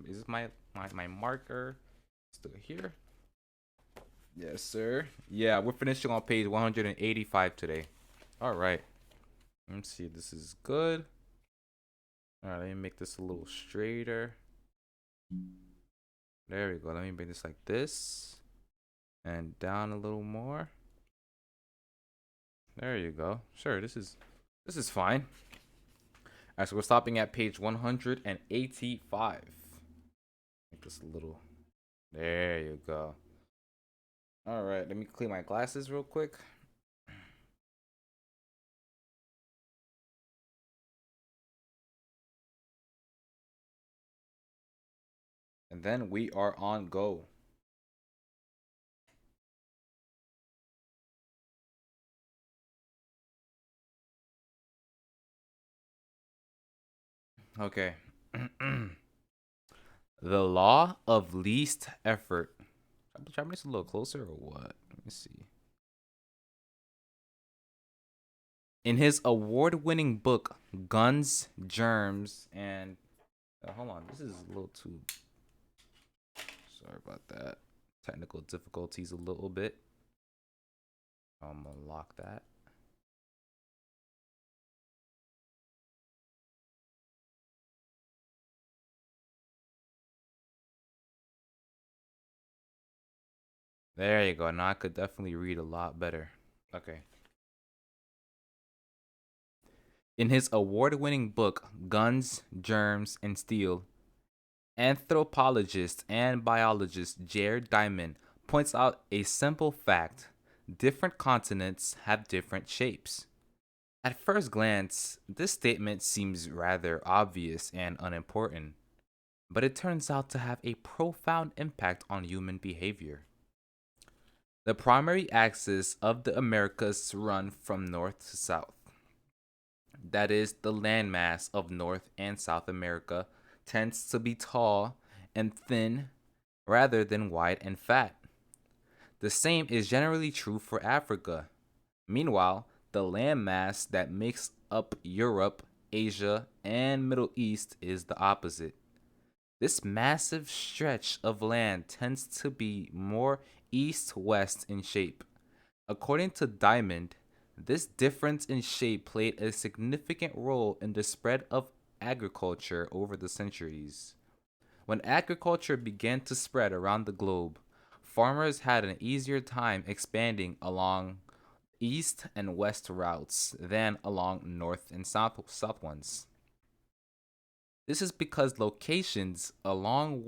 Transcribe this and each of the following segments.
Is this my marker still here? Yes, sir. Yeah, we're finishing on page 185 today. All right. Let me see if this is good. All right, let me make this a little straighter. There we go. Let me bring this like this and down a little more. There you go. Sure, this is fine. All right, so we're stopping at page 185. Make this a little. There you go. All right, let me clean my glasses real quick. And then we are on go. Okay. The law of least effort. Should I bring this a little closer or what? Let me see. In his award-winning book, Guns, Germs, and hold on, this is a little too. Sorry about that. Technical difficulties a little bit. I'm gonna lock that. There you go. Now I could definitely read a lot better. Okay. In his award-winning book, Guns, Germs, and Steel, anthropologist and biologist Jared Diamond points out a simple fact: different continents have different shapes. At first glance, this statement seems rather obvious and unimportant, but it turns out to have a profound impact on human behavior. The primary axis of the Americas run from north to south. That is, the landmass of North and South America tends to be tall and thin rather than wide and fat. The same is generally true for Africa. Meanwhile, the landmass that makes up Europe, Asia, and Middle East is the opposite. This massive stretch of land tends to be more east west in shape. According to Diamond, this difference in shape played a significant role in the spread of agriculture over the centuries. When agriculture began to spread around the globe, farmers had an easier time expanding along east and west routes than along north and south ones. This is because locations along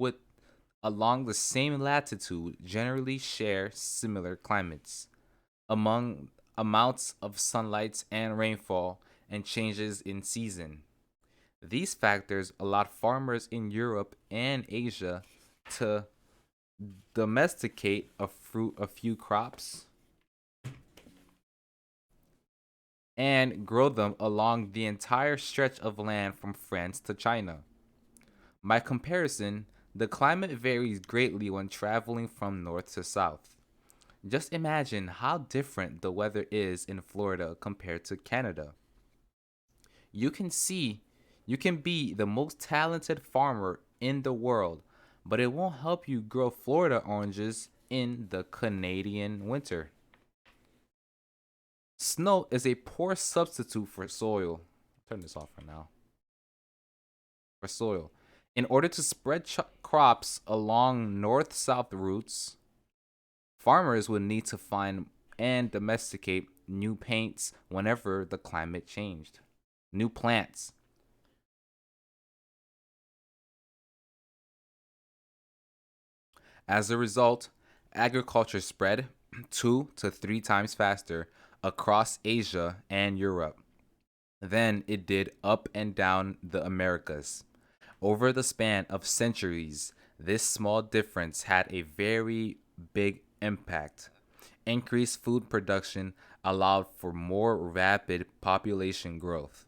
the same latitude generally share similar climates, among amounts of sunlight and rainfall, and changes in season. These factors allowed farmers in Europe and Asia to domesticate a few crops and grow them along the entire stretch of land from France to China. By comparison, the climate varies greatly when traveling from north to south. Just imagine how different the weather is in Florida compared to Canada. You can see, you can be the most talented farmer in the world, but it won't help you grow Florida oranges in the Canadian winter. Snow is a poor substitute for soil. Turn this off for now. For soil. In order to spread crops along north south routes, farmers would need to find and domesticate new paints whenever the climate changed. New plants. As a result, agriculture spread 2 to 3 times faster across Asia and Europe than it did up and down the Americas. Over the span of centuries, this small difference had a very big impact. Increased food production allowed for more rapid population growth.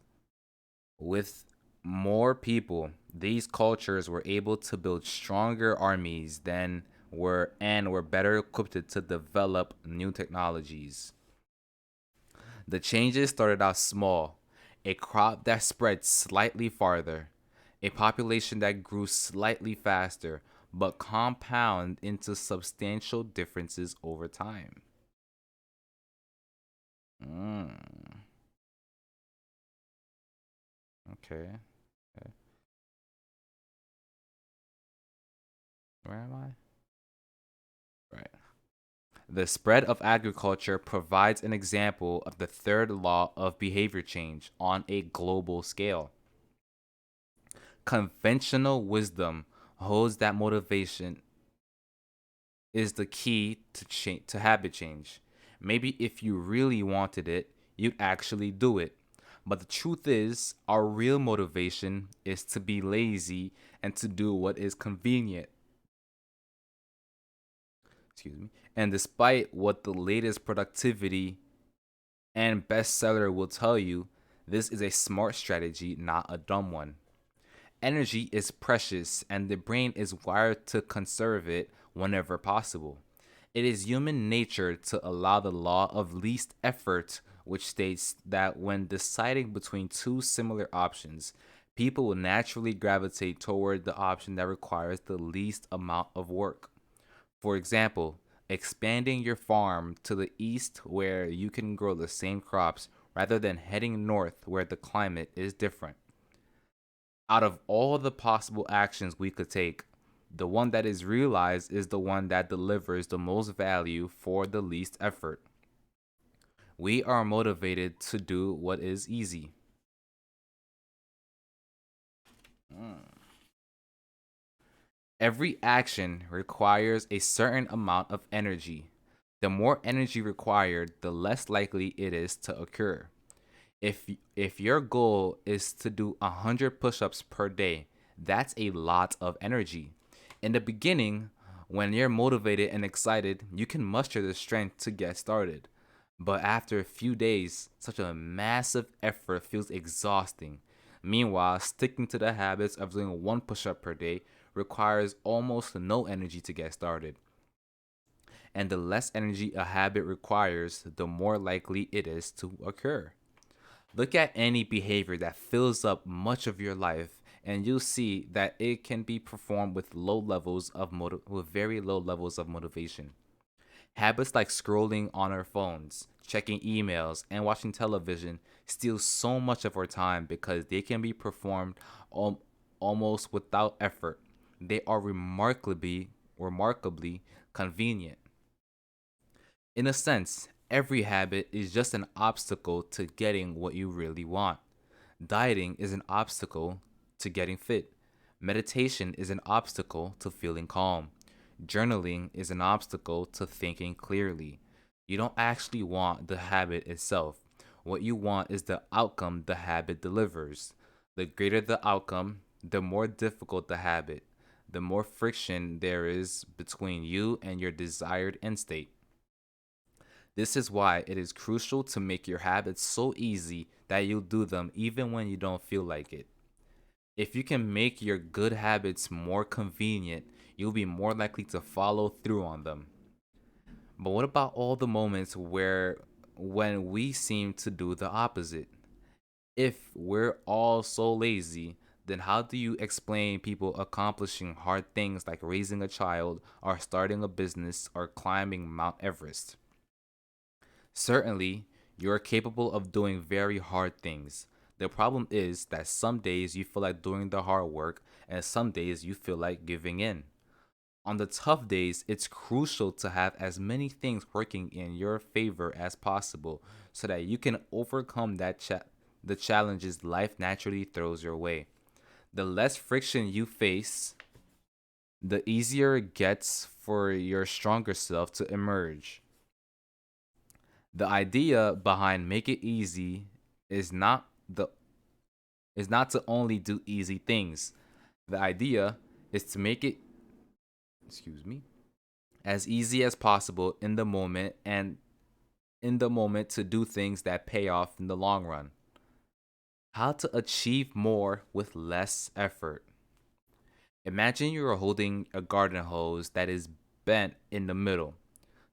With more people, these cultures were able to build stronger armies than were better equipped to develop new technologies. The changes started out small, a crop that spread slightly farther. A population that grew slightly faster but compound into substantial differences over time. Mm, okay. Okay. Where am I? Right. The spread of agriculture provides an example of the third law of behavior change on a global scale. Conventional wisdom holds that motivation is the key to habit change. Maybe if you really wanted it, you'd actually do it. But the truth is, our real motivation is to be lazy and to do what is convenient. Excuse me. And despite what the latest productivity and bestseller will tell you, this is a smart strategy, not a dumb one. Energy is precious, and the brain is wired to conserve it whenever possible. It is human nature to allow the law of least effort, which states that when deciding between two similar options, people will naturally gravitate toward the option that requires the least amount of work. For example, expanding your farm to the east where you can grow the same crops rather than heading north where the climate is different. Out of all the possible actions we could take, the one that is realized is the one that delivers the most value for the least effort. We are motivated to do what is easy. Mm. Every action requires a certain amount of energy. The more energy required, the less likely it is to occur. If your goal is to do 100 push-ups per day, that's a lot of energy. In the beginning, when you're motivated and excited, you can muster the strength to get started. But after a few days, such a massive effort feels exhausting. Meanwhile, sticking to the habits of doing one push-up per day requires almost no energy to get started. And the less energy a habit requires, the more likely it is to occur. Look at any behavior that fills up much of your life, and you'll see that it can be performed with with very low levels of motivation. Habits like scrolling on our phones, checking emails, and watching television steal so much of our time because they can be performed al- almost without effort. They are remarkably convenient. In a sense, every habit is just an obstacle to getting what you really want. Dieting is an obstacle to getting fit. Meditation is an obstacle to feeling calm. Journaling is an obstacle to thinking clearly. You don't actually want the habit itself. What you want is the outcome the habit delivers. The greater the outcome, the more difficult the habit, the more friction there is between you and your desired end state. This is why it is crucial to make your habits so easy that you'll do them even when you don't feel like it. If you can make your good habits more convenient, you'll be more likely to follow through on them. But what about all the moments when we seem to do the opposite? If we're all so lazy, then how do you explain people accomplishing hard things like raising a child or starting a business or climbing Mount Everest? Certainly, you are capable of doing very hard things. The problem is that some days you feel like doing the hard work, and some days you feel like giving in. On the tough days, it's crucial to have as many things working in your favor as possible so that you can overcome the challenges life naturally throws your way. The less friction you face, the easier it gets for your stronger self to emerge. The idea behind make it easy is not the is not to only do easy things. The idea is to make it, excuse me, as easy as possible in the moment and in the moment to do things that pay off in the long run. How to achieve more with less effort. Imagine you are holding a garden hose that is bent in the middle.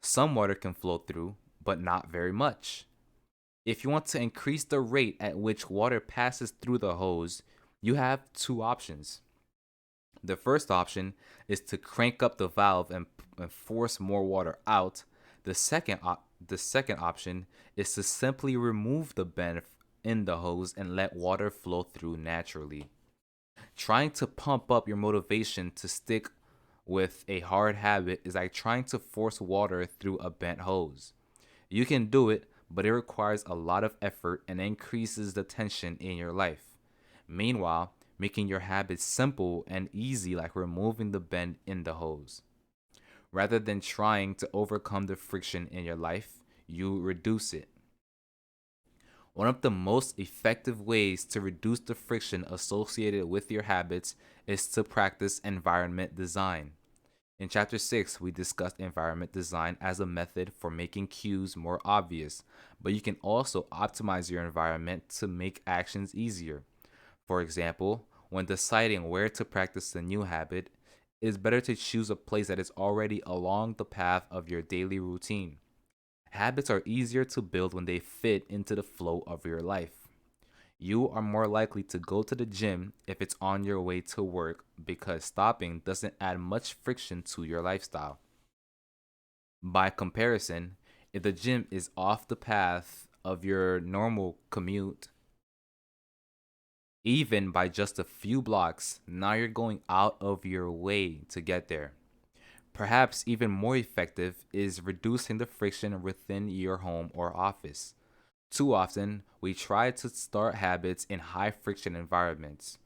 Some water can flow through, but not very much. If you want to increase the rate at which water passes through the hose, You have two options. The first option is to crank up the valve and force more water out. The second option is to simply remove the bend in the hose and let water flow through naturally. Trying to pump up your motivation to stick with a hard habit is like trying to force water through a bent hose. You can do it, but it requires a lot of effort and increases the tension in your life. Meanwhile, making your habits simple and easy, like removing the bend in the hose. Rather than trying to overcome the friction in your life, you reduce it. One of the most effective ways to reduce the friction associated with your habits is to practice environment design. In Chapter 6, we discussed environment design as a method for making cues more obvious, but you can also optimize your environment to make actions easier. For example, when deciding where to practice a new habit, it is better to choose a place that is already along the path of your daily routine. Habits are easier to build when they fit into the flow of your life. You are more likely to go to the gym if it's on your way to work because stopping doesn't add much friction to your lifestyle. By comparison, if the gym is off the path of your normal commute, even by just a few blocks, now you're going out of your way to get there. Perhaps even more effective is reducing the friction within your home or office. Too often, we try to start habits in high friction environments.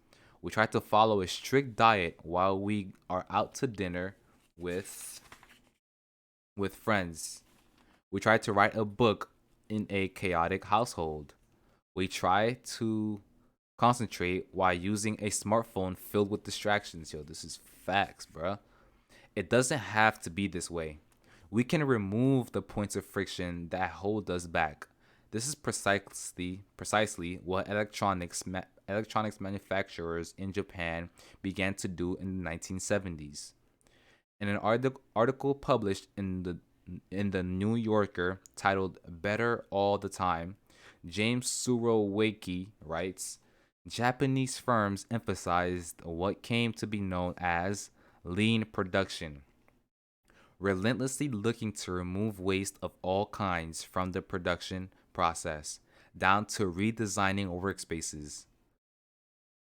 We try to follow a strict diet while we are out to dinner with friends. We try to write a book in a chaotic household. We try to concentrate while using a smartphone filled with distractions. Yo, this is facts, bruh. It doesn't have to be this way. We can remove the points of friction that hold us back. This is precisely what electronics manufacturers in Japan began to do in the 1970s. In an article published in the New Yorker titled "Better All the Time," James Surowiecki writes, Japanese firms emphasized what came to be known as lean production, relentlessly looking to remove waste of all kinds from the production process, down to redesigning workspaces.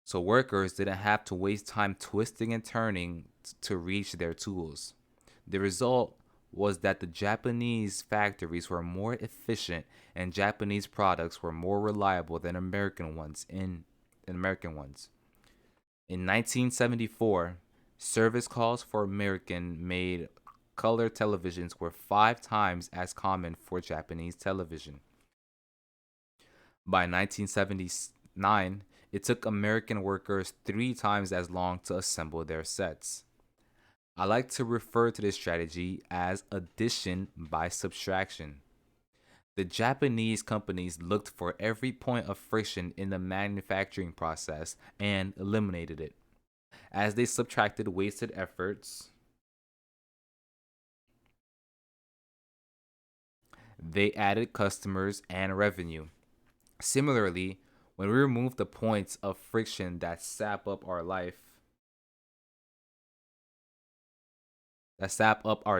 So workers didn't have to waste time twisting and turning to reach their tools. The result was that the Japanese factories were more efficient and Japanese products were more reliable than American ones. In 1974, service calls for American made color televisions were 5 times as common for Japanese television. By 1979, it took American workers 3 times as long to assemble their sets. I like to refer to this strategy as addition by subtraction. The Japanese companies looked for every point of friction in the manufacturing process and eliminated it. As they subtracted wasted efforts, they added customers and revenue. Similarly, when we remove the points of friction that sap up our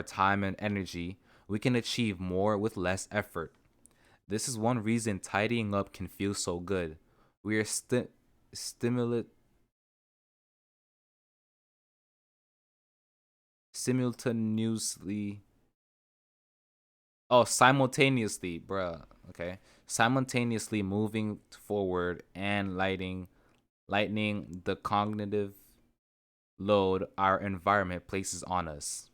time and energy, we can achieve more with less effort. This is one reason tidying up can feel so good. We are stimulate simultaneously simultaneously, bruh. Okay. Simultaneously moving forward and lightening the cognitive load our environment places on us.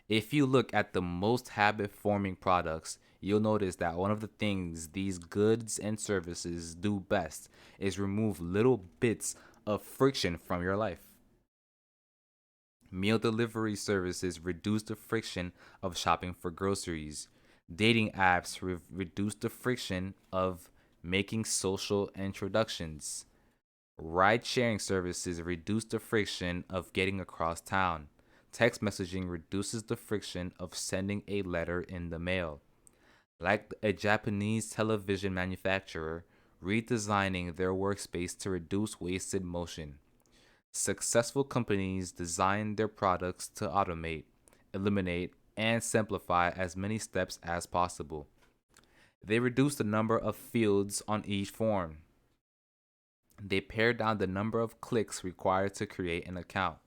If you look at the most habit forming products, you'll notice that one of the things these goods and services do best is remove little bits of friction from your life. Meal delivery services reduce the friction of shopping for groceries. Dating apps reduce the friction of making social introductions. Ride sharing services reduce the friction of getting across town. Text messaging reduces the friction of sending a letter in the mail. Like a Japanese television manufacturer, redesigning their workspace to reduce wasted motion. Successful companies design their products to automate, eliminate, and simplify as many steps as possible. They reduce the number of fields on each form. They pare down the number of clicks required to create an account.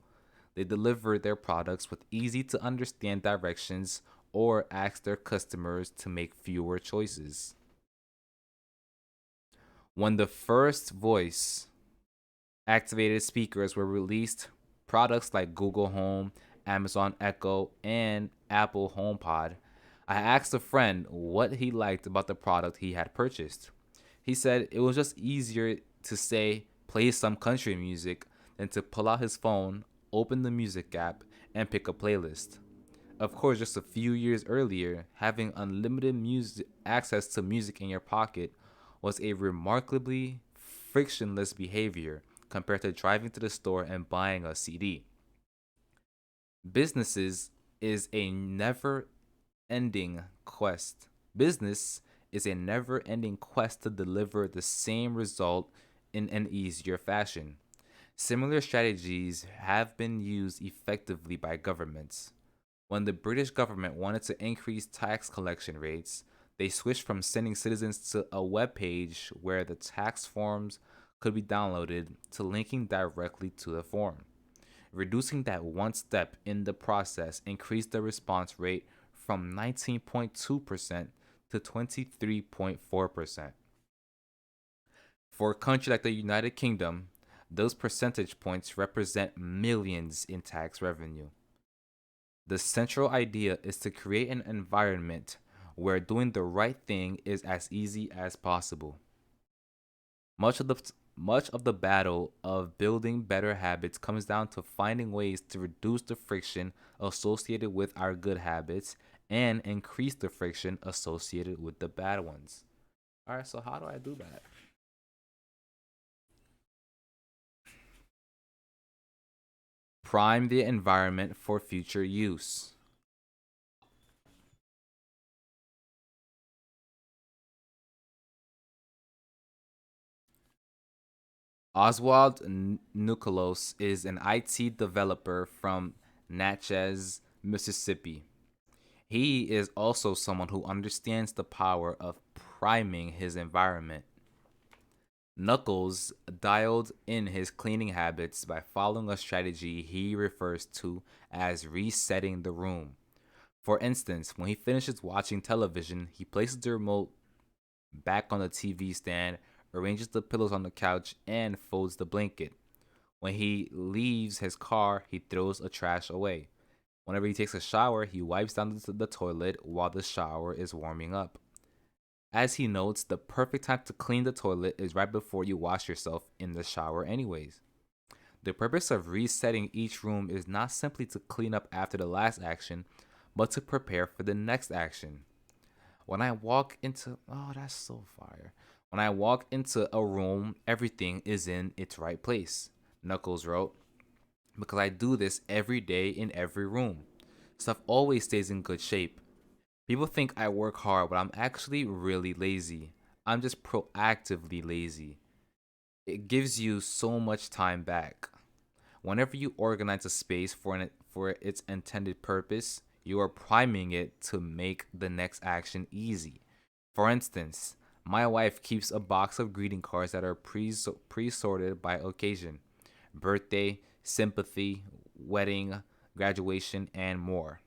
They deliver their products with easy to understand directions or ask their customers to make fewer choices. When the first voice activated speakers were released, products like Google Home, Amazon Echo, and Apple HomePod, I asked a friend what he liked about the product he had purchased. He said it was just easier to say, play some country music, than to pull out his phone, open the music app, and pick a playlist. Of course, just a few years earlier, having unlimited music access to music in your pocket was a remarkably frictionless behavior compared to driving to the store and buying a CD. Businesses is a never ending quest. Business is a never ending quest to deliver the same result in an easier fashion. Similar strategies have been used effectively by governments. When the British government wanted to increase tax collection rates, they switched from sending citizens to a web page where the tax forms could be downloaded to linking directly to the form. Reducing that one step in the process increased the response rate from 19.2% to 23.4%. For a country like the United Kingdom, those percentage points represent millions in tax revenue. The central idea is to create an environment where doing the right thing is as easy as possible. Much of the much of the battle of building better habits comes down to finding ways to reduce the friction associated with our good habits and increase the friction associated with the bad ones. All right, so how do I do that? Prime the environment for future use. Oswald Nucleus is an IT developer from Natchez, Mississippi. He is also someone who understands the power of priming his environment. Knuckles dialed in his cleaning habits by following a strategy he refers to as resetting the room. For instance, when he finishes watching television, he places the remote back on the TV stand, arranges the pillows on the couch, and folds the blanket. When he leaves his car, he throws a trash away. Whenever he takes a shower, he wipes down the toilet while the shower is warming up. As he notes, the perfect time to clean the toilet is right before you wash yourself in the shower, anyways. The purpose of resetting each room is not simply to clean up after the last action, but to prepare for the next action. When I walk into, oh, that's so fire. When I walk into a room, everything is in its right place, Knuckles wrote, because I do this every day in every room. Stuff always stays in good shape. People think I work hard, but I'm actually really lazy. I'm just proactively lazy. It gives you so much time back. Whenever you organize a space for its intended purpose, you are priming it to make the next action easy. For instance, my wife keeps a box of greeting cards that are pre-sorted by occasion: birthday, sympathy, wedding, graduation, and more.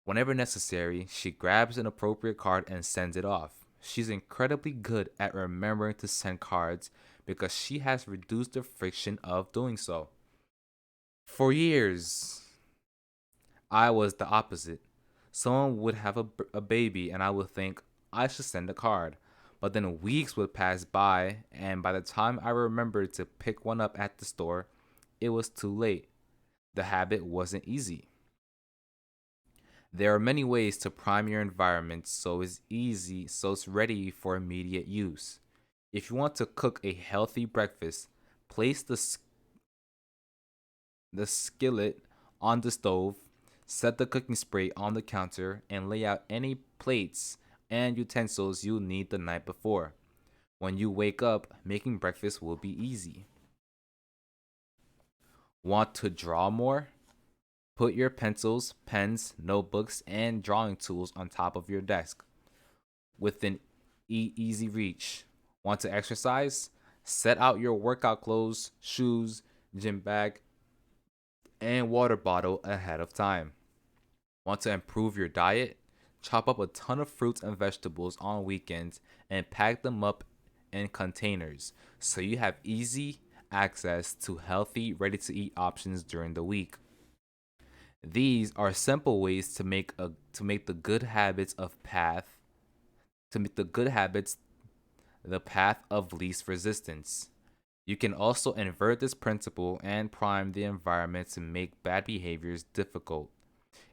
Whenever necessary, she grabs an appropriate card and sends it off. She's incredibly good at remembering to send cards because she has reduced the friction of doing so. For years, I was the opposite. Someone would have a baby, and I would think, I should send a card. But then weeks would pass by, and by the time I remembered to pick one up at the store, it was too late. The habit wasn't easy. There are many ways to prime your environment so it's ready for immediate use. If you want to cook a healthy breakfast, place the skillet on the stove, set the cooking spray on the counter, and lay out any plates and utensils you'll need the night before. When you wake up, making breakfast will be easy. Want to draw more? Put your pencils, pens, notebooks, and drawing tools on top of your desk within easy reach. Want to exercise? Set out your workout clothes, shoes, gym bag, and water bottle ahead of time. Want to improve your diet? Chop up a ton of fruits and vegetables on weekends and pack them up in containers so you have easy access to healthy, ready to eat options during the week. These are simple ways to make the good habits of path to make the good habits the path of least resistance. You can also invert this principle and prime the environment to make bad behaviors difficult.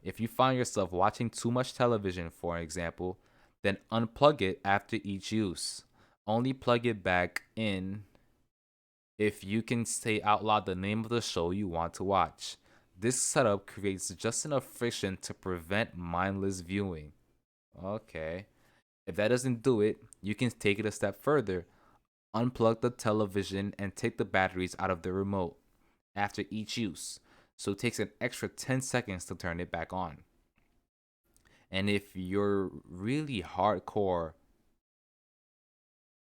If you find yourself watching too much television, for example, then unplug it after each use. Only plug it back in if you can say out loud the name of the show you want to watch. This setup creates just enough friction to prevent mindless viewing. Okay. If that doesn't do it, you can take it a step further. Unplug the television and take the batteries out of the remote after each use. So it takes an extra 10 seconds to turn it back on. And if you're really hardcore,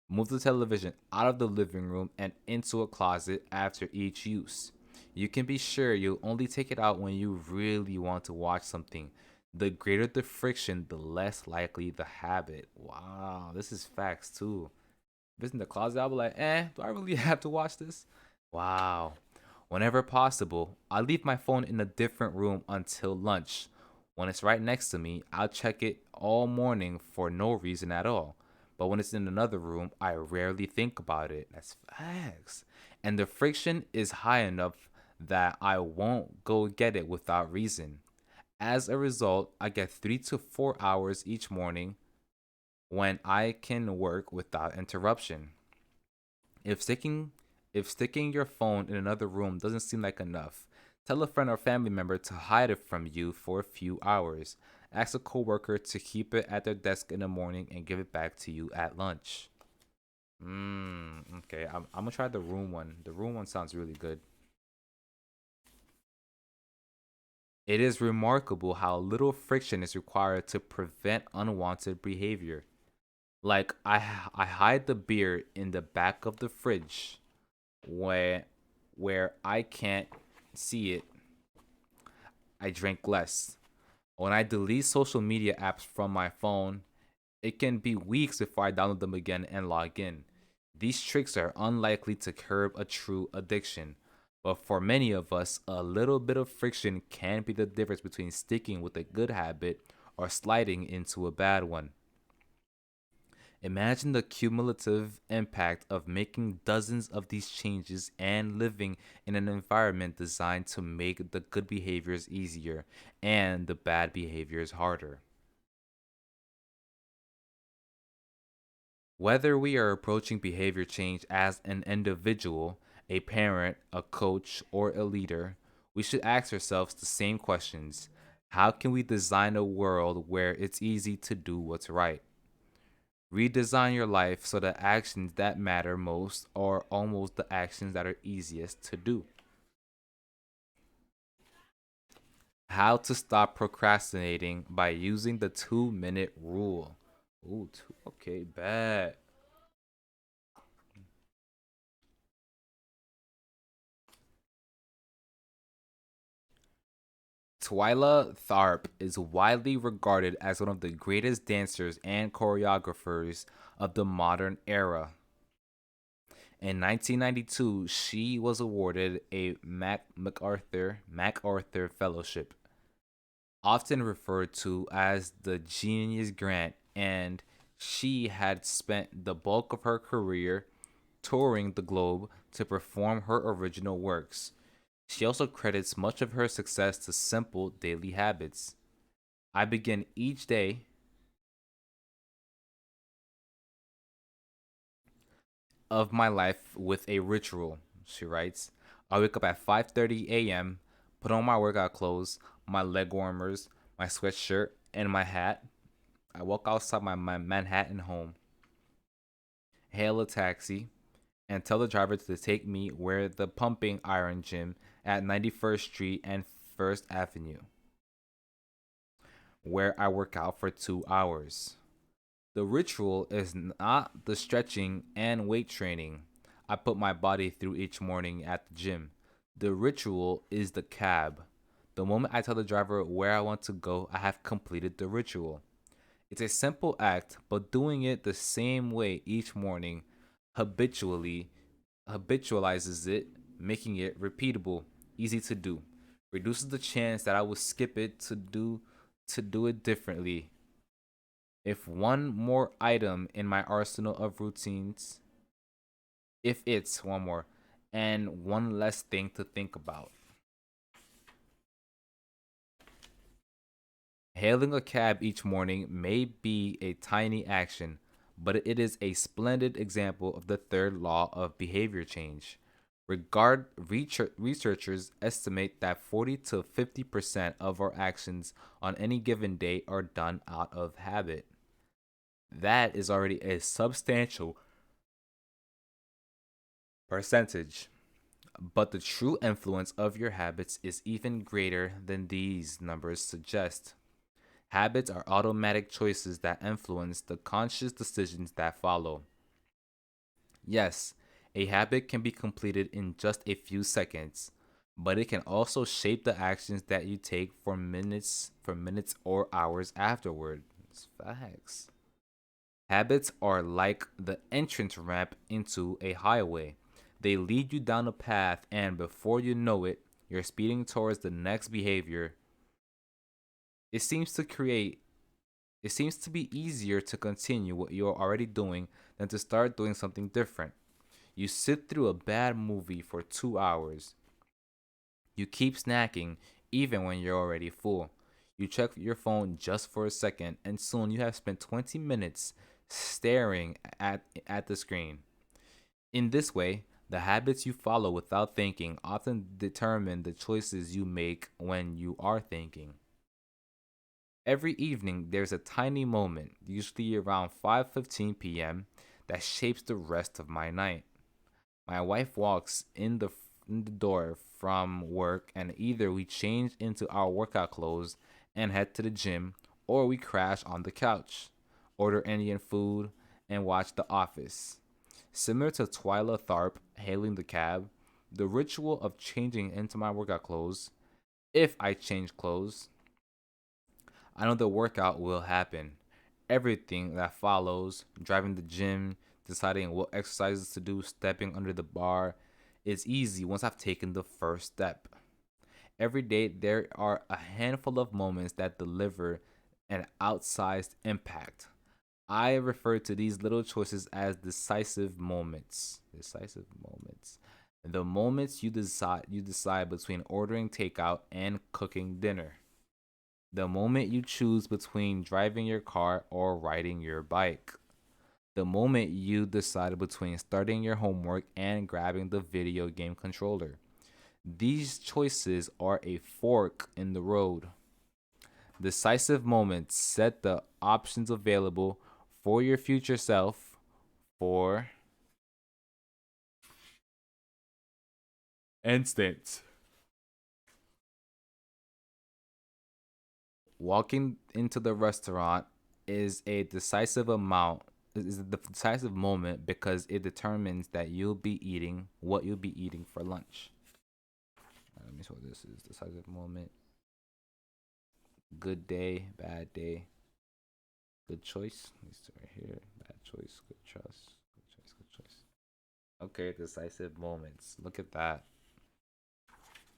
move the television out of the living room and into a closet after each use. You can be sure you'll only take it out when you really want to watch something. The greater the friction, the less likely the habit. Wow, this is facts too. If it's in the closet, I'll be like, do I really have to watch this? Wow. Whenever possible, I leave my phone in a different room until lunch. When it's right next to me, I'll check it all morning for no reason at all. But when it's in another room, I rarely think about it. That's facts. And the friction is high enough that I won't go get it without reason. As a result, I get 3 to 4 hours each morning when I can work without interruption. If sticking if sticking your phone in another room doesn't seem like enough, tell a friend or family member to hide it from you for a few hours. Ask a coworker to keep it at their desk in the morning and give it back to you at lunch. Okay. I'm gonna try the room one. The room one sounds really good. It is remarkable how little friction is required to prevent unwanted behavior. Like I hide the beer in the back of the fridge where where I can't see it. I drink less. When I delete social media apps from my phone, it can be weeks before I download them again and log in. These tricks are unlikely to curb a true addiction, but for many of us, a little bit of friction can be the difference between sticking with a good habit or sliding into a bad one. Imagine the cumulative impact of making dozens of these changes and living in an environment designed to make the good behaviors easier and the bad behaviors harder. Whether we are approaching behavior change as an individual, a parent, a coach, or a leader, we should ask ourselves the same questions. How can we design a world where it's easy to do what's right? Redesign your life so the actions that matter most are almost the actions that are easiest to do. How to stop procrastinating by using the 2 minute rule. Ooh, okay, bad. Twyla Tharp is widely regarded as one of the greatest dancers and choreographers of the modern era. In 1992, she was awarded a MacArthur Fellowship, often referred to as the Genius Grant, and she had spent the bulk of her career touring the globe to perform her original works. She also credits much of her success to simple daily habits. I begin each day of my life with a ritual, she writes. I wake up at 5:30 a.m., put on my workout clothes, my leg warmers, my sweatshirt, and my hat. I walk outside my Manhattan home, hail a taxi, and tell the driver to take me where the pumping iron gym at 91st Street and First Avenue, where I work out for 2 hours. The ritual is not the stretching and weight training I put my body through each morning at the gym. The ritual is the cab. The moment I tell the driver where I want to go, I have completed the ritual. It's a simple act, but doing it the same way each morning habitually habitualizes it, making it repeatable, easy to do. Reduces the chance that I will skip it to do it differently. If one more item in my arsenal of routines, if it's one more, and one less thing to think about. Hailing a cab each morning may be a tiny action, but it is a splendid example of the third law of behavior change. Researchers estimate that 40 to 50% of our actions on any given day are done out of habit. That is already a substantial percentage. But the true influence of your habits is even greater than these numbers suggest. Habits are automatic choices that influence the conscious decisions that follow. Yes, a habit can be completed in just a few seconds, but it can also shape the actions that you take for minutes or hours afterward. It's facts. Habits are like the entrance ramp into a highway. They lead you down a path, and before you know it, you're speeding towards the next behavior. It seems to create It seems to be easier to continue what you're already doing than to start doing something different. You sit through a bad movie for 2 hours. You keep snacking even when you're already full. You check your phone just for a second, and soon you have spent 20 minutes staring at the screen. In this way, the habits you follow without thinking often determine the choices you make when you are thinking. Every evening, there's a tiny moment, usually around 5:15 p.m., that shapes the rest of my night. My wife walks in the door from work, and either we change into our workout clothes and head to the gym, or we crash on the couch, order Indian food, and watch The Office. Similar to Twyla Tharp hailing the cab, the ritual of changing into my workout clothes, if I change clothes, I know the workout will happen. Everything that follows, driving the gym, deciding what exercises to do, stepping under the bar, is easy once I've taken the first step. Every day, there are a handful of moments that deliver an outsized impact. I refer to these little choices as decisive moments. Decisive moments. The moments you decide between ordering takeout and cooking dinner. The moment you choose between driving your car or riding your bike. The moment you decide between starting your homework and grabbing the video game controller. These choices are a fork in the road. Decisive moments set the options available for your future self. For instance, walking into the restaurant is a decisive amount is the decisive moment because it determines that you'll be eating what you'll be eating for lunch. Let me see what this is. Decisive moment. Good day, bad day. Good choice. It's right here. Bad choice. Good choice. Good choice. Good choice. Okay, decisive moments. Look at that.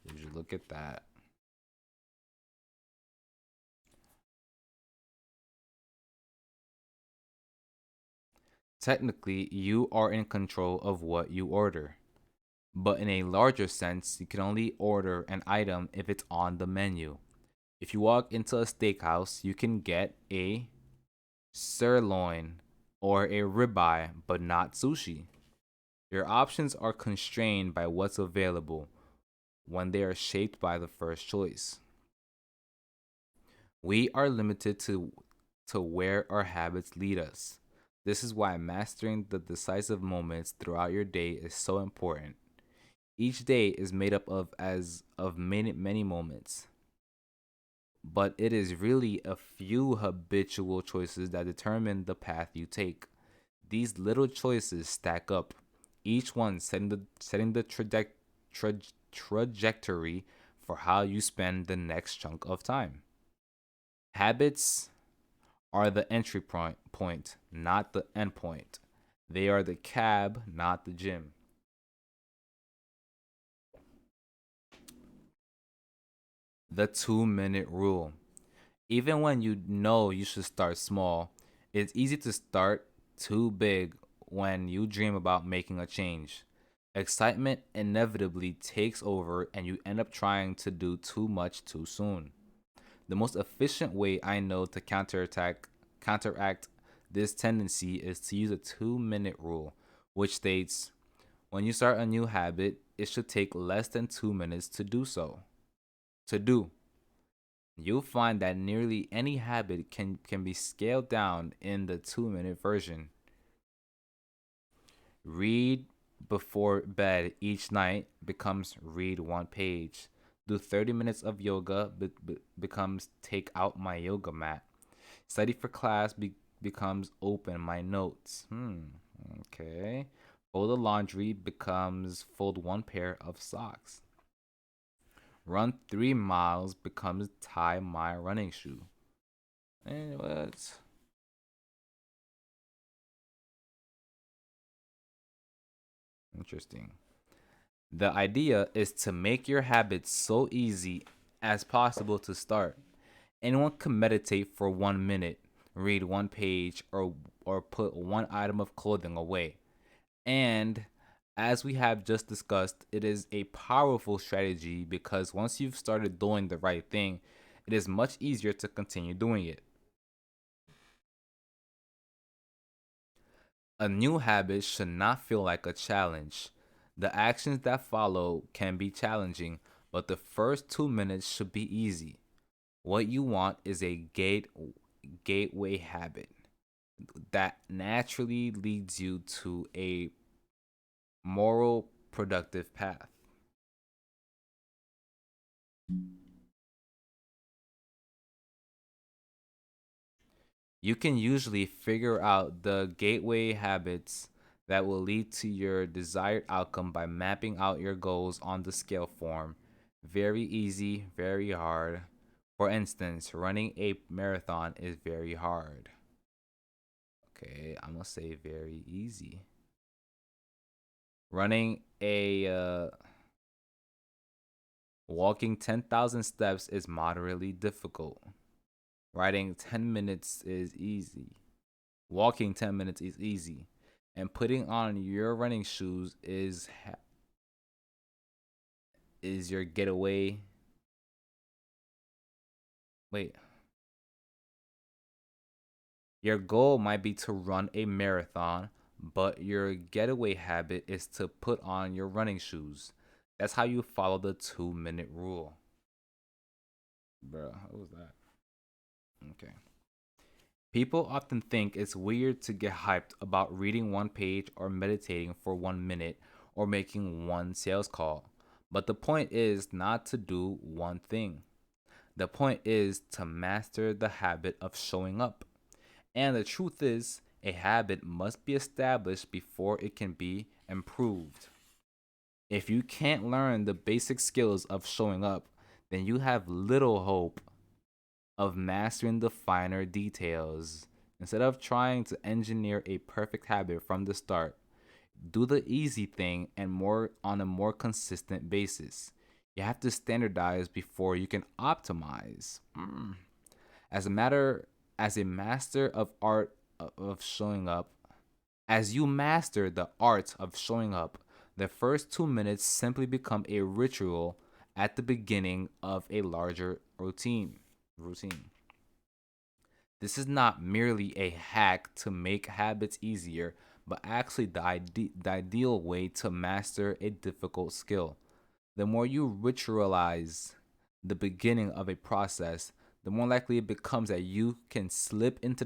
Would you look at that? Technically, you are in control of what you order. But in a larger sense, you can only order an item if it's on the menu. If you walk into a steakhouse, you can get a sirloin or a ribeye, but not sushi. Your options are constrained by what's available when they are shaped by the first choice. We are limited to where our habits lead us. This is why mastering the decisive moments throughout your day is so important. Each day is made up of many moments, but it is really a few habitual choices that determine the path you take. These little choices stack up, each one setting the trajectory for how you spend the next chunk of time. Habits are the entry point, not the end point. They are the cab, not the gym. The 2 minute rule. Even when you know you should start small, it's easy to start too big when you dream about making a change. Excitement inevitably takes over and you end up trying to do too much too soon. The most efficient way I know to counteract this tendency is to use a 2 minute rule, which states when you start a new habit, it should take less than 2 minutes to do so. To do. You'll find that nearly any habit can be scaled down in the 2 minute version. Read before bed each night becomes read one page. Do 30 minutes of yoga becomes take out my yoga mat. Study for class becomes open my notes. Okay. Fold the laundry becomes fold one pair of socks. Run 3 miles becomes tie my running shoe. And what's interesting? The idea is to make your habits so easy as possible to start. Anyone can meditate for 1 minute, read one page, or put one item of clothing away. And as we have just discussed, it is a powerful strategy because once you've started doing the right thing, it is much easier to continue doing it. A new habit should not feel like a challenge. The actions that follow can be challenging, but the first 2 minutes should be easy. What you want is a gateway habit that naturally leads you to a moral productive path. You can usually figure out the gateway habits that will lead to your desired outcome by mapping out your goals on the scale form. Very easy, very hard. For instance, running a marathon is very hard. Okay, I'm gonna say very easy. Running a walking 10,000 steps is moderately difficult. Riding 10 minutes is easy. Walking 10 minutes is easy. And putting on your running shoes is your getaway. Wait. Your goal might be to run a marathon, but your getaway habit is to put on your running shoes. That's how you follow the 2 minute rule. Bruh, what was that? Okay. People often think it's weird to get hyped about reading one page or meditating for 1 minute or making one sales call. But the point is not to do one thing. The point is to master the habit of showing up. And the truth is, a habit must be established before it can be improved. If you can't learn the basic skills of showing up, then you have little hope of mastering the finer details. Instead of trying to engineer a perfect habit from the start, do the easy thing and more on a more consistent basis. You have to standardize before you can optimize. As a matter as a master of art of showing up, as you master the art of showing up, the first 2 minutes simply become a ritual at the beginning of a larger routine. This is not merely a hack to make habits easier, but actually the ideal way to master a difficult skill. The more you ritualize the beginning of a process, the more likely it becomes that you can slip into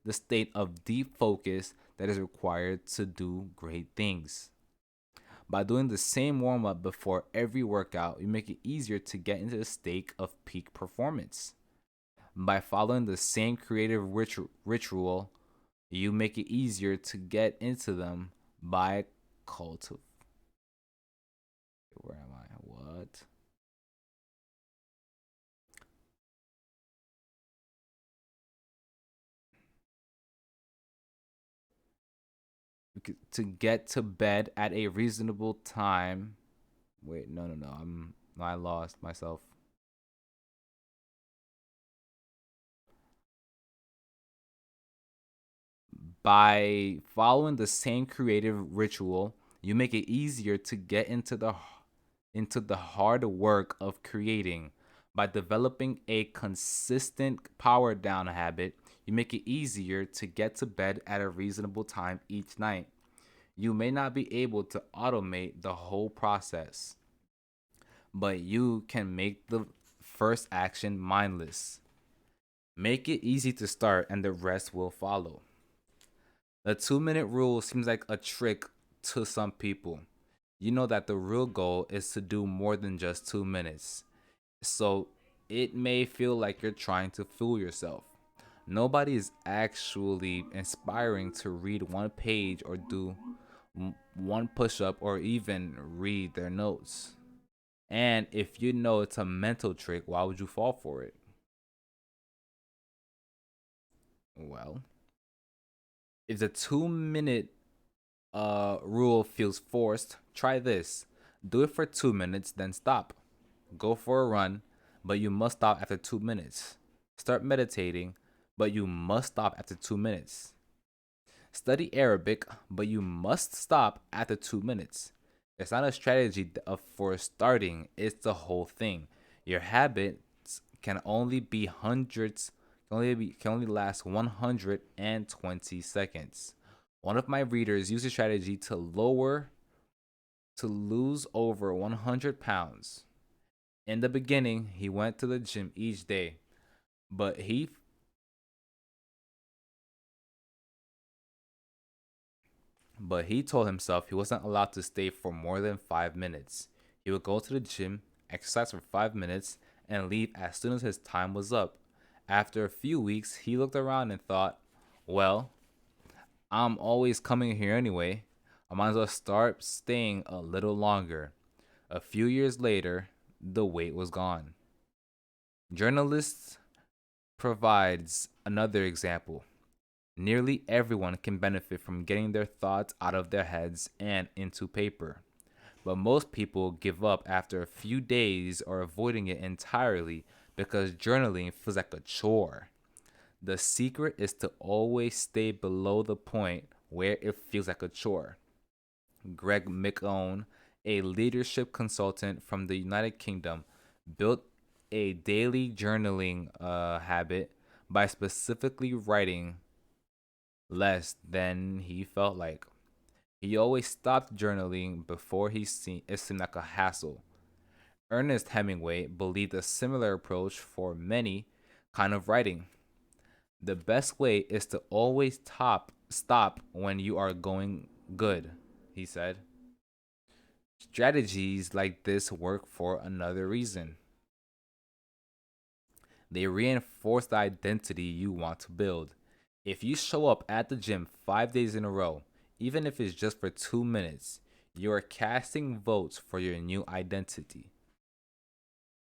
the state of deep focus that is required to do great things. By doing the same warm up before every workout, you make it easier to get into the state of peak performance. By following the same creative ritual, you make it easier to get into them by cultiv. Where am I? What? To get to bed at a reasonable time. Wait, no, no, no. I lost myself. By following the same creative ritual, you make it easier to get into the hard work of creating. By developing a consistent power down habit, you make it easier to get to bed at a reasonable time each night. You may not be able to automate the whole process, but you can make the first action mindless. Make it easy to start, and the rest will follow. The 2 minute rule seems like a trick to some people. You know that the real goal is to do more than just 2 minutes. So it may feel like you're trying to fool yourself. Nobody is actually inspiring to read one page or do one push up or even read their notes. And if you know it's a mental trick, why would you fall for it? Well, if the 2 minute rule feels forced, try this. Do it for 2 minutes, then stop. Go for a run, but you must stop after 2 minutes. Start meditating, but you must stop after 2 minutes. Study Arabic, but you must stop after 2 minutes. It's not a strategy for starting, it's the whole thing. Your habits can only be hundreds, can only last 120 seconds. One of my readers used a strategy to lose over 100 pounds. In the beginning, he went to the gym each day, but he told himself he wasn't allowed to stay for more than 5 minutes. He would go to the gym, exercise for 5 minutes, and leave as soon as his time was up. After a few weeks, he looked around and thought, well, I'm always coming here anyway. I might as well start staying a little longer. A few years later, the weight was gone. Journalists provides another example. Nearly everyone can benefit from getting their thoughts out of their heads and into paper. But most people give up after a few days or avoiding it entirely because journaling feels like a chore. The secret is to always stay below the point where it feels like a chore. Greg McOwen, a leadership consultant from the United Kingdom, built a daily journaling habit by specifically writing less than he felt like. He always stopped journaling before it seemed like a hassle. Ernest Hemingway believed a similar approach for many kind of writing. The best way is to always stop when you are going good, he said. Strategies like this work for another reason. They reinforce the identity you want to build. If you show up at the gym 5 days in a row, even if it's just for 2 minutes, you are casting votes for your new identity.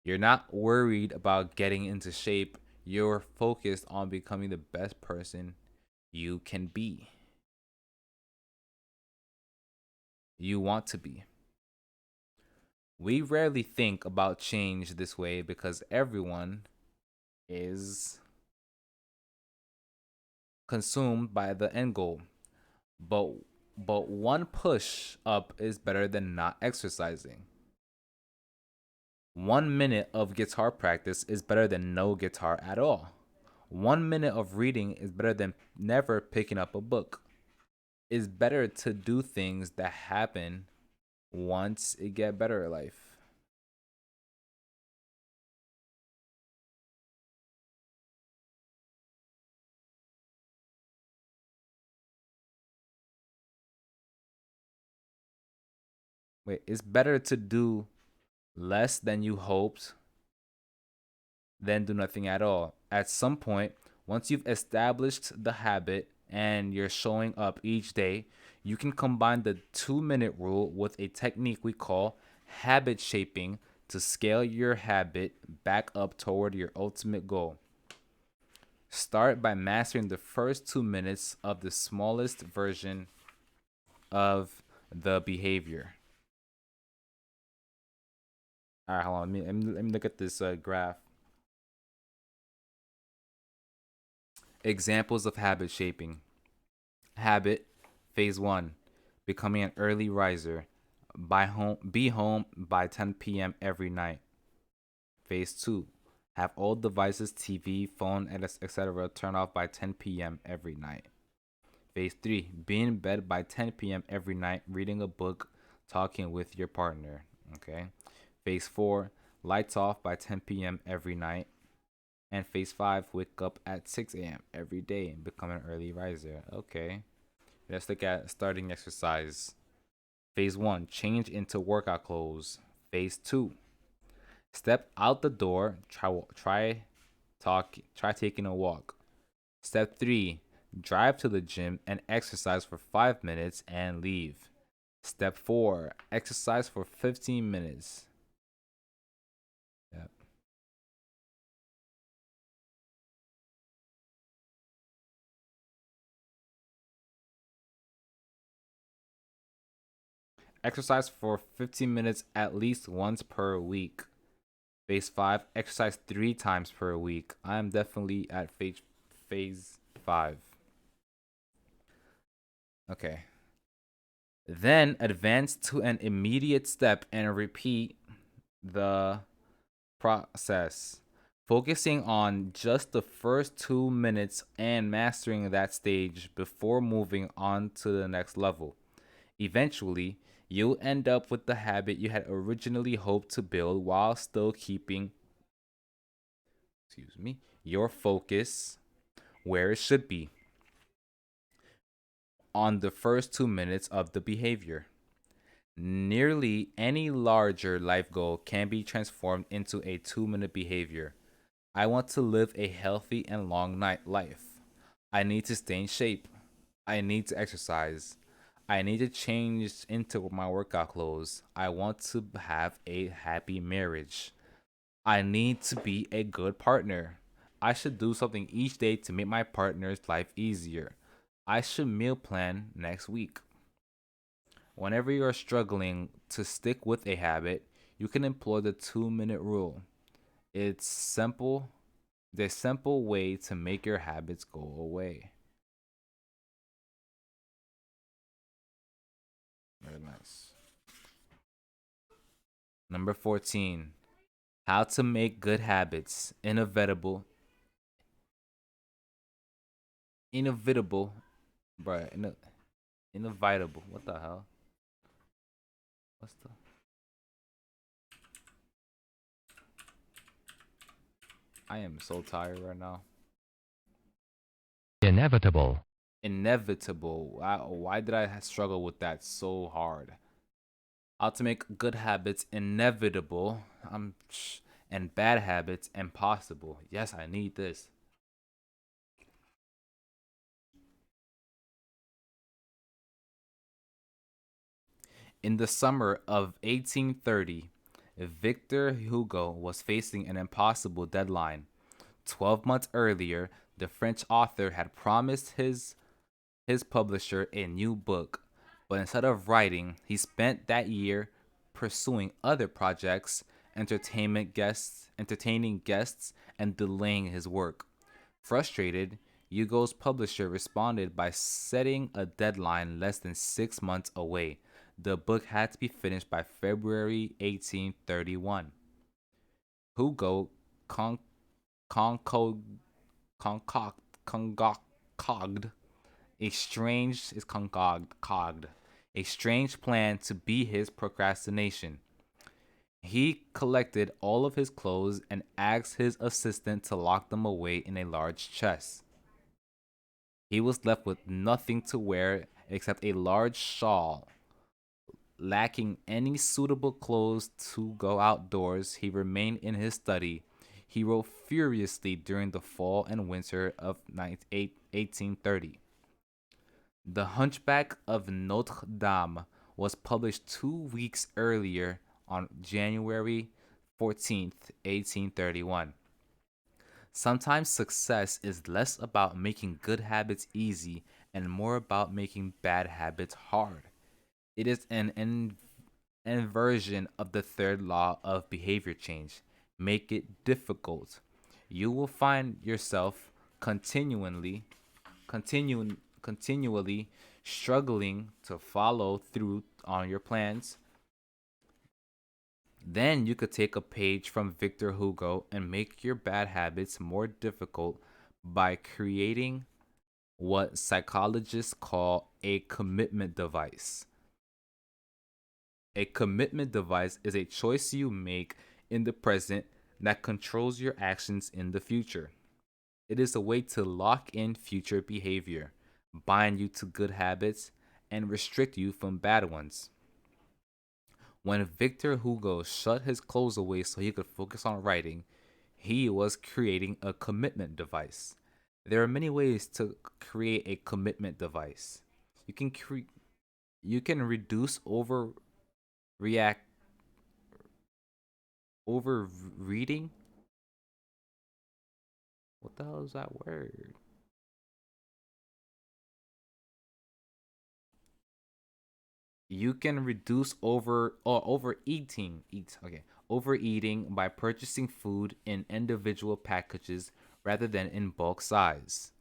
You're not worried about getting into shape, you're focused on becoming the best person you can be. You want to be. We rarely think about change this way because everyone is consumed by the end goal. But one push up is better than not exercising. 1 minute of guitar practice is better than no guitar at all. 1 minute of reading is better than never picking up a book. It's better to do things that happen once it get better at life. Wait, it's better to do less than you hoped than do nothing at all. At some point, once you've established the habit and you're showing up each day, you can combine the 2 minute rule with a technique we call habit shaping to scale your habit back up toward your ultimate goal. Start by mastering the first 2 minutes of the smallest version of the behavior. All right, hold on. Let me look at this graph. Examples of habit shaping. Habit, phase one, becoming an early riser. Be home by 10 p.m. every night. Phase two, have all devices, TV, phone, etc. turn off by 10 p.m. every night. Phase three, be in bed by 10 p.m. every night, reading a book, talking with your partner. Okay. Phase four, lights off by 10 p.m. every night. And phase five, wake up at 6 a.m. every day and become an early riser. Okay. Let's look at starting exercise. Phase one, change into workout clothes. Phase two, step out the door. Try taking a walk. Step three, drive to the gym and exercise for 5 minutes and leave. Step four, exercise for 15 minutes. Yep. Exercise for 15 minutes at least once per week. Phase five, exercise 3 times per week. I am definitely at phase five. Okay. Then advance to an immediate step and repeat the process, focusing on just the first 2 minutes and mastering that stage before moving on to the next level. Eventually, you'll end up with the habit you had originally hoped to build while still keeping, excuse me, your focus where it should be, on the first 2 minutes of the behavior. Nearly any larger life goal can be transformed into a 2 minute behavior. I want to live a healthy and long night life. I need to stay in shape. I need to exercise. I need to change into my workout clothes. I want to have a happy marriage. I need to be a good partner. I should do something each day to make my partner's life easier. I should meal plan next week. Whenever you are struggling to stick with a habit, you can employ the 2 minute rule. It's simple, the simple way to make your habits go away. Very nice. Number 14. How to make good habits inevitable, bruh, inevitable. What the hell? What's the I am so tired right now. Inevitable. Inevitable. Why did I struggle with that so hard? How to make good habits inevitable. And bad habits impossible. Yes, I need this. In the summer of 1830, Victor Hugo was facing an impossible deadline. 12 months earlier, the French author had promised his publisher a new book, but instead of writing, he spent that year pursuing other projects, entertaining guests, and delaying his work. Frustrated, Hugo's publisher responded by setting a deadline less than 6 months away. The book had to be finished by February 1831. Hugo con- conco- concocted a strange is concocted a strange plan to beat his procrastination. He collected all of his clothes and asked his assistant to lock them away in a large chest. He was left with nothing to wear except a large shawl Lacking any suitable clothes to go outdoors, he remained in his study. He wrote furiously during the fall and winter of 1830. The Hunchback of Notre Dame was published 2 weeks earlier on January 14th, 1831. Sometimes success is less about making good habits easy and more about making bad habits hard. It is an inversion of the third law of behavior change. Make it difficult. You will find yourself continually struggling to follow through on your plans. Then you could take a page from Victor Hugo and make your bad habits more difficult by creating what psychologists call a commitment device. A commitment device is a choice you make in the present that controls your actions in the future. It is a way to lock in future behavior, bind you to good habits, and restrict you from bad ones. When Victor Hugo shut his clothes away so he could focus on writing, he was creating a commitment device. There are many ways to create a commitment device. You can you can reduce react over reading. What the hell is that word? You can reduce overeating. Overeating by purchasing food in individual packages rather than in bulk size.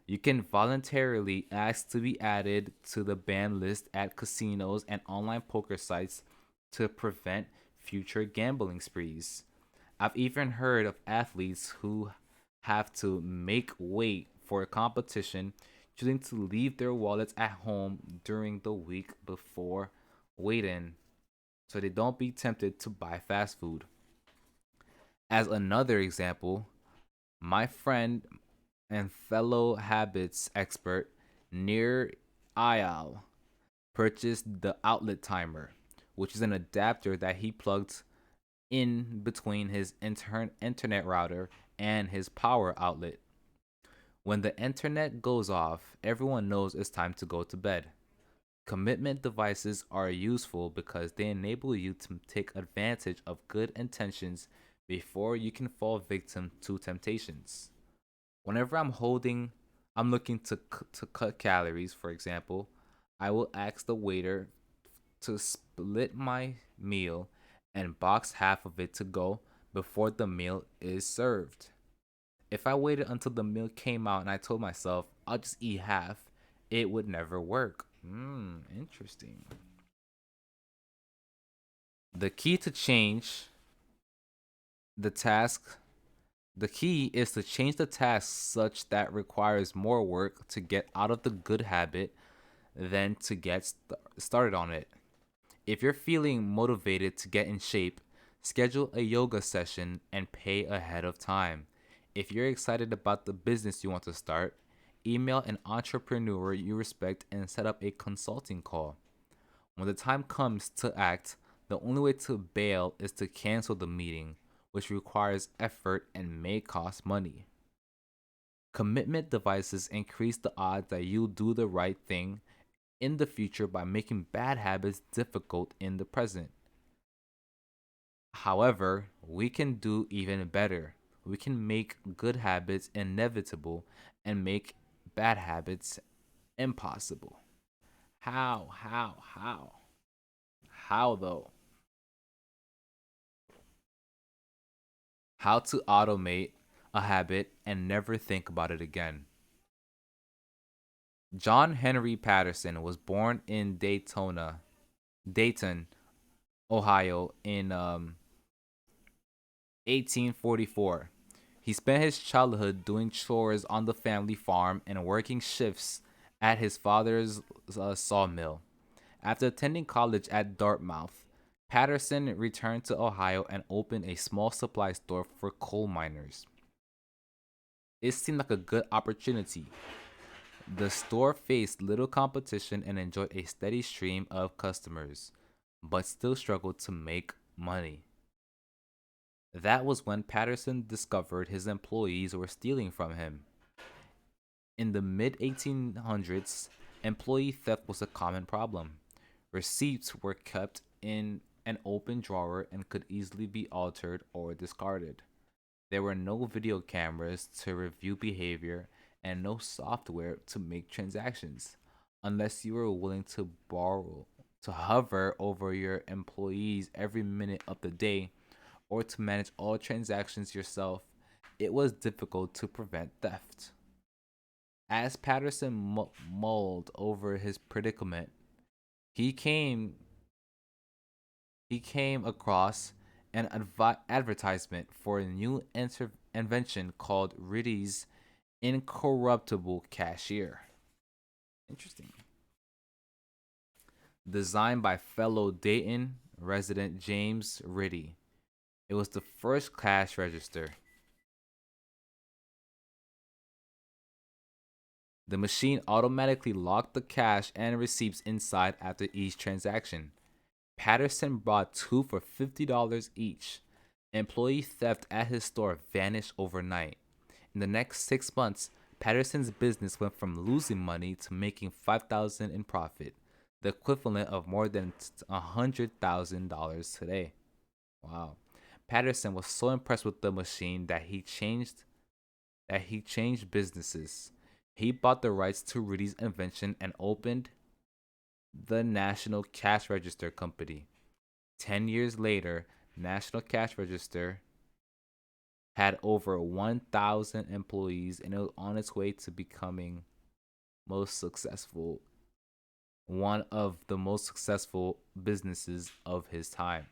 You can voluntarily ask to be added to the ban list at casinos and online poker sites to prevent future gambling sprees. I've even heard of athletes who have to make weight for a competition, choosing to leave their wallets at home during the week before weighing so they don't be tempted to buy fast food. As another example, my friend and fellow habits expert near Ayal purchased the outlet timer, which is an adapter that he plugged in between his internet router and his power outlet. When the internet goes off, everyone knows it's time to go to bed. Commitment devices are useful because they enable you to take advantage of good intentions before you can fall victim to temptations. Whenever I'm looking to cut calories, for example, I will ask the waiter to split my meal and box half of it to go before the meal is served. If I waited until the meal came out and I told myself I'll just eat half, it would never work. Interesting. The key to change the task The key is to change the task such that requires more work to get out of the good habit than to get started on it. If you're feeling motivated to get in shape, schedule a yoga session and pay ahead of time. If you're excited about the business you want to start, email an entrepreneur you respect and set up a consulting call. When the time comes to act, the only way to bail is to cancel the meeting, which requires effort and may cost money. Commitment devices increase the odds that you'll do the right thing in the future by making bad habits difficult in the present. However, we can do even better. We can make good habits inevitable and make bad habits impossible. How? How though? How to automate a habit and never think about it again. John Henry Patterson was born in Dayton, Ohio in 1844. He spent his childhood doing chores on the family farm and working shifts at his father's sawmill. After attending college at Dartmouth, Patterson returned to Ohio and opened a small supply store for coal miners. It seemed like a good opportunity. The store faced little competition and enjoyed a steady stream of customers. but still struggled to make money. That was when Patterson discovered his employees were stealing from him. In the mid 1800s, employee theft was a common problem. Receipts were kept in an open drawer and could easily be altered or discarded. There were no video cameras to review behavior and no software to make transactions, unless you were willing to hover over your employees every minute of the day, or to manage all transactions yourself. It was difficult to prevent theft. As Patterson mulled over his predicament, he came he came across an advertisement for a new invention called Ritty's incorruptible cashier. Interesting. Designed by fellow Dayton resident James Ritty. It was the first cash register. The machine automatically locked the cash and receipts inside after each transaction. Patterson bought two for $50 each. Employee theft at his store vanished overnight. In the next 6 months, Patterson's business went from losing money to making $5,000 in profit, the equivalent of more than $100,000 today. Wow. Patterson was so impressed with the machine that he changed businesses. He bought the rights to Rudy's invention and opened the National Cash Register Company. 10 years later, National Cash Register had over 1,000 employees and it was on its way to becoming most successful, one of the most successful businesses of his time.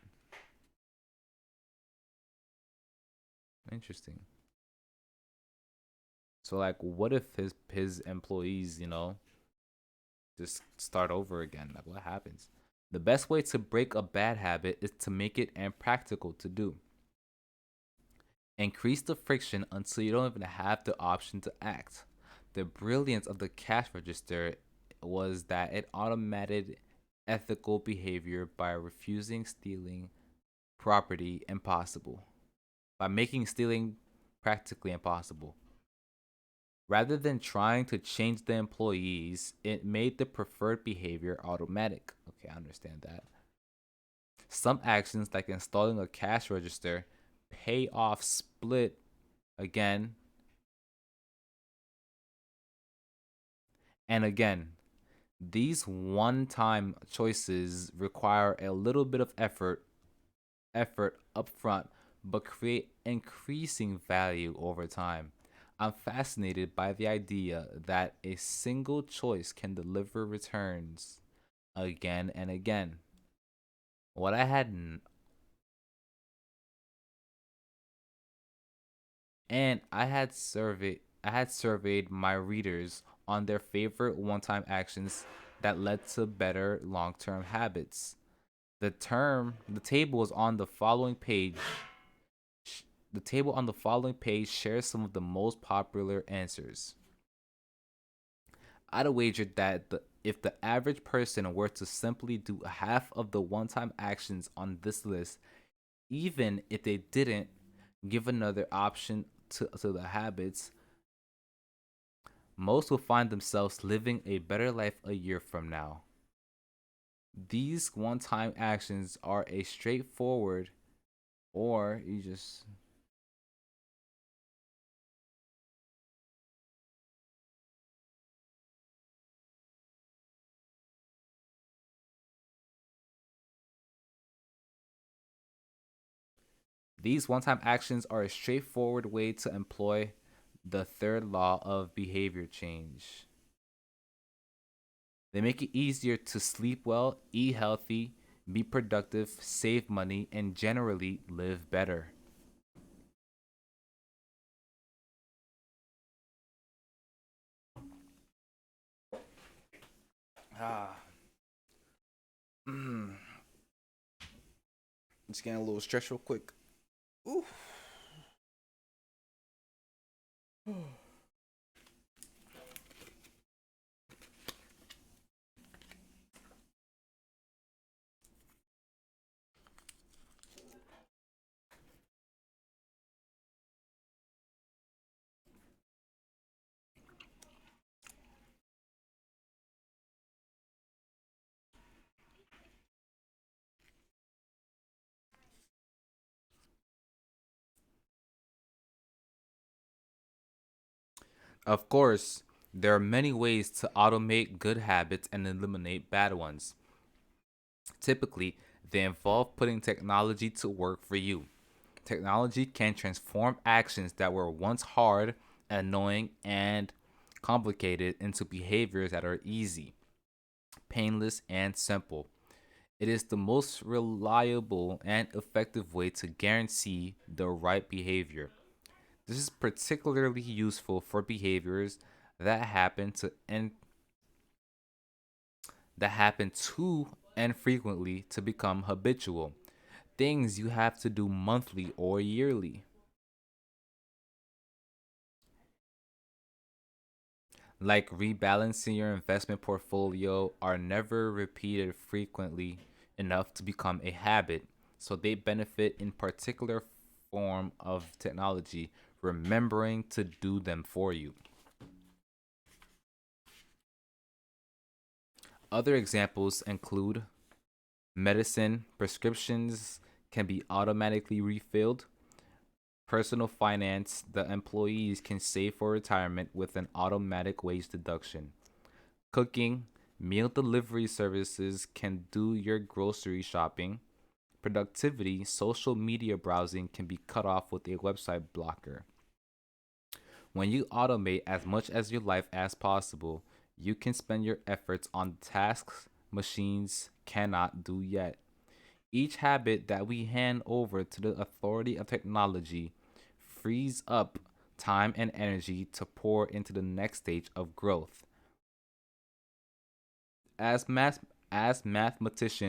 Interesting. So like what if his employees, just start over again? Like what happens? The best way to break a bad habit is to make it impractical to do. Increase the friction until you don't even have the option to act. The brilliance of the cash register was that it automated ethical behavior by refusing stealing property impossible, by making stealing practically impossible. Rather than trying to change the employees, it made the preferred behavior automatic. Okay, I understand that. Some actions, like installing a cash register, pay off split again and again. These one-time choices require a little bit of effort upfront, but create increasing value over time. I'm fascinated by the idea that a single choice can deliver returns again and again. What I had and I had surveyed my readers on their favorite one-time actions that led to better long-term habits. The table is on the following page. The table on the following page shares some of the most popular answers. I'd wager that if the average person were to simply do half of the one-time actions on this list, even if they didn't give another option to the habits, most will find themselves living a better life a year from now. These one-time actions are a straightforward, or you just these one-time actions are a straightforward way to employ the third law of behavior change. They make it easier to sleep well, eat healthy, be productive, save money, and generally live better. Ah, just getting a little stretch real quick. Ooh. Of course, there are many ways to automate good habits and eliminate bad ones. Typically, they involve putting technology to work for you. Technology can transform actions that were once hard, annoying, and complicated into behaviors that are easy, painless, and simple. It is the most reliable and effective way to guarantee the right behavior. This is particularly useful for behaviors that happen too and frequently to become habitual. Things you have to do monthly or yearly. Like rebalancing your investment portfolio are never repeated frequently enough to become a habit, so they benefit in particular form of technology remembering to do them for you. Other examples include medicine prescriptions can be automatically refilled, personal finance, the employees can save for retirement with an automatic wage deduction. Cooking, meal delivery services can do your grocery shopping. Productivity, social media browsing can be cut off with a website blocker. When you automate as much as your life as possible, you can spend your efforts on tasks machines cannot do yet. Each habit that we hand over to the authority of technology frees up time and energy to pour into the next stage of growth. As math as mathematician